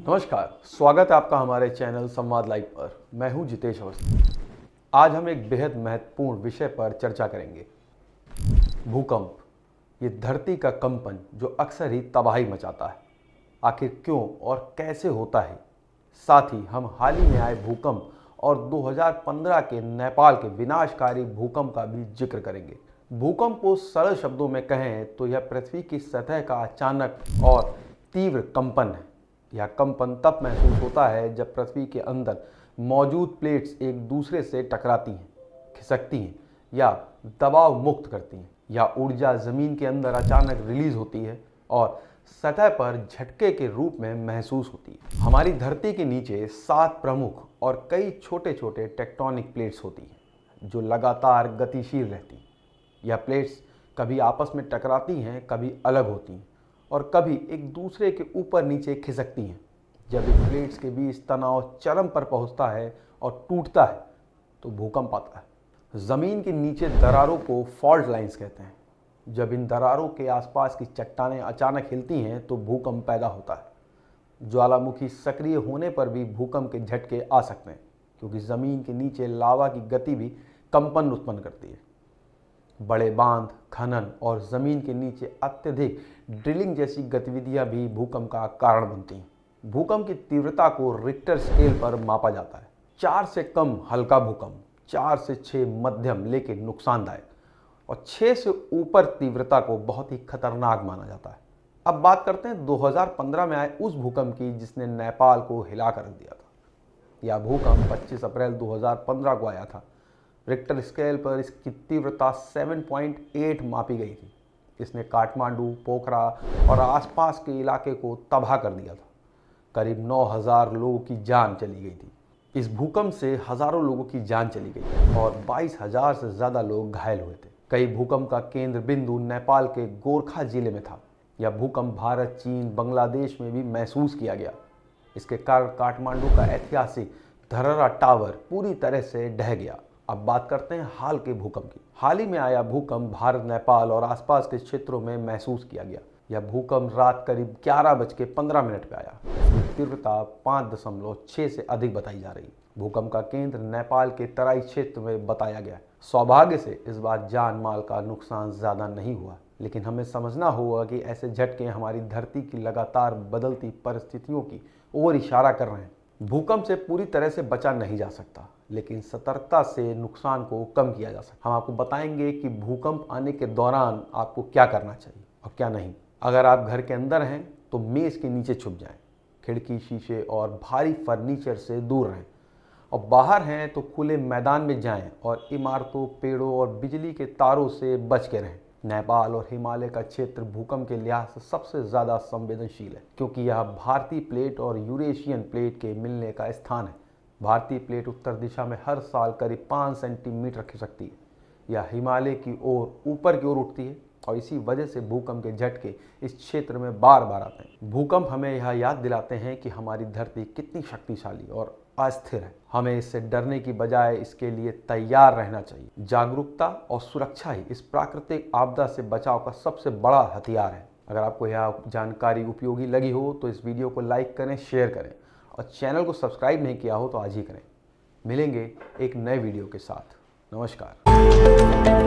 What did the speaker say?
नमस्कार, स्वागत है आपका हमारे चैनल संवाद लाइव पर। मैं हूं जितेश अवस्थी। आज हम एक बेहद महत्वपूर्ण विषय पर चर्चा करेंगे। भूकंप, ये धरती का कंपन जो अक्सर ही तबाही मचाता है। आखिर क्यों और कैसे होता है? साथ ही हम हाल ही में आए भूकंप और 2015 के नेपाल के विनाशकारी भूकंप का भी जिक्र करेंगे। भूकंप को सरल शब्दों में कहें तो यह पृथ्वी की सतह का अचानक और तीव्र कंपन है। यह कंपन तब महसूस होता है जब पृथ्वी के अंदर मौजूद प्लेट्स एक दूसरे से टकराती हैं, खिसकती हैं या दबाव मुक्त करती हैं, या ऊर्जा जमीन के अंदर अचानक रिलीज होती है और सतह पर झटके के रूप में महसूस होती है। हमारी धरती के नीचे 7 प्रमुख और कई छोटे छोटे टेक्टोनिक प्लेट्स होती हैं जो लगातार गतिशील रहती हैं। यह प्लेट्स कभी आपस में टकराती हैं, कभी अलग होती हैं और कभी एक दूसरे के ऊपर नीचे खिसकती हैं। जब इन प्लेट्स के बीच तनाव चरम पर पहुंचता है और टूटता है तो भूकंप आता है। ज़मीन के नीचे दरारों को फॉल्ट लाइंस कहते हैं। जब इन दरारों के आसपास की चट्टानें अचानक हिलती हैं तो भूकंप पैदा होता है। ज्वालामुखी सक्रिय होने पर भी भूकंप के झटके आ सकते हैं, क्योंकि ज़मीन के नीचे लावा की गति भी कंपन उत्पन्न करती है। बड़े बांध, खनन और ज़मीन के नीचे अत्यधिक ड्रिलिंग जैसी गतिविधियां भी भूकंप का कारण बनती हैं। भूकंप की तीव्रता को रिक्टर स्केल पर मापा जाता है। 4 से कम हल्का भूकंप, 4 से 6 मध्यम लेकिन नुकसानदायक, और 6 से ऊपर तीव्रता को बहुत ही खतरनाक माना जाता है। अब बात करते हैं 2015 में आए उस भूकंप की जिसने नेपाल को हिला कर रख दिया था। यह भूकंप 25 अप्रैल 2015 को आया था। रिक्टर स्केल पर इसकी तीव्रता 7.8 मापी गई थी। इसने काठमांडू, पोखरा और आसपास के इलाके को तबाह कर दिया था। करीब 9,000 लोगों की जान चली गई थी। इस भूकंप से हजारों लोगों की जान चली गई और 22,000 से ज़्यादा लोग घायल हुए थे। कई भूकंप का केंद्र बिंदु नेपाल के गोरखा जिले में था। यह भूकंप भारत, चीन, बांग्लादेश में भी महसूस किया गया। इसके कारण काठमांडू का ऐतिहासिक धरहरा टावर पूरी तरह से ढह गया। अब बात करते हैं हाल के भूकंप की। हाल ही में आया भूकंप भारत, नेपाल और आसपास के क्षेत्रों में महसूस किया गया। यह भूकंप रात करीब 11:15 पे आया। इसकी तीव्रता 5.6 से अधिक बताई जा रही है। भूकंप का केंद्र नेपाल के तराई क्षेत्र में बताया गया है। सौभाग्य से इस बार जान माल का नुकसान ज्यादा नहीं हुआ, लेकिन हमें समझना होगा कि ऐसे झटके हमारी धरती की लगातार बदलती परिस्थितियों की ओर इशारा कर रहे हैं। भूकंप से पूरी तरह से बचा नहीं जा सकता, लेकिन सतर्कता से नुकसान को कम किया जा सकता है। हम आपको बताएंगे कि भूकंप आने के दौरान आपको क्या करना चाहिए और क्या नहीं। अगर आप घर के अंदर हैं तो मेज के नीचे छुप जाएं, खिड़की, शीशे और भारी फर्नीचर से दूर रहें, और बाहर हैं तो खुले मैदान में जाएं और इमारतों, पेड़ों और बिजली के तारों से बच के रहें। नेपाल और हिमालय का क्षेत्र भूकंप के लिहाज से सबसे ज़्यादा संवेदनशील है, क्योंकि यह भारतीय प्लेट और यूरेशियन प्लेट के मिलने का स्थान है। भारतीय प्लेट उत्तर दिशा में हर साल करीब 5 सेंटीमीटर खिसकती है। यह हिमालय की ओर ऊपर की ओर उठती है और इसी वजह से भूकंप के झटके इस क्षेत्र में बार बार आते हैं। भूकंप हमें यह याद दिलाते हैं कि हमारी धरती कितनी शक्तिशाली और अस्थिर है। हमें इससे डरने की बजाय इसके लिए तैयार रहना चाहिए। जागरूकता और सुरक्षा ही इस प्राकृतिक आपदा से बचाव का सबसे बड़ा हथियार है। अगर आपको यह जानकारी उपयोगी लगी हो तो इस वीडियो को लाइक करें, शेयर करें, और चैनल को सब्सक्राइब नहीं किया हो तो आज ही करें। मिलेंगे एक नए वीडियो के साथ। नमस्कार।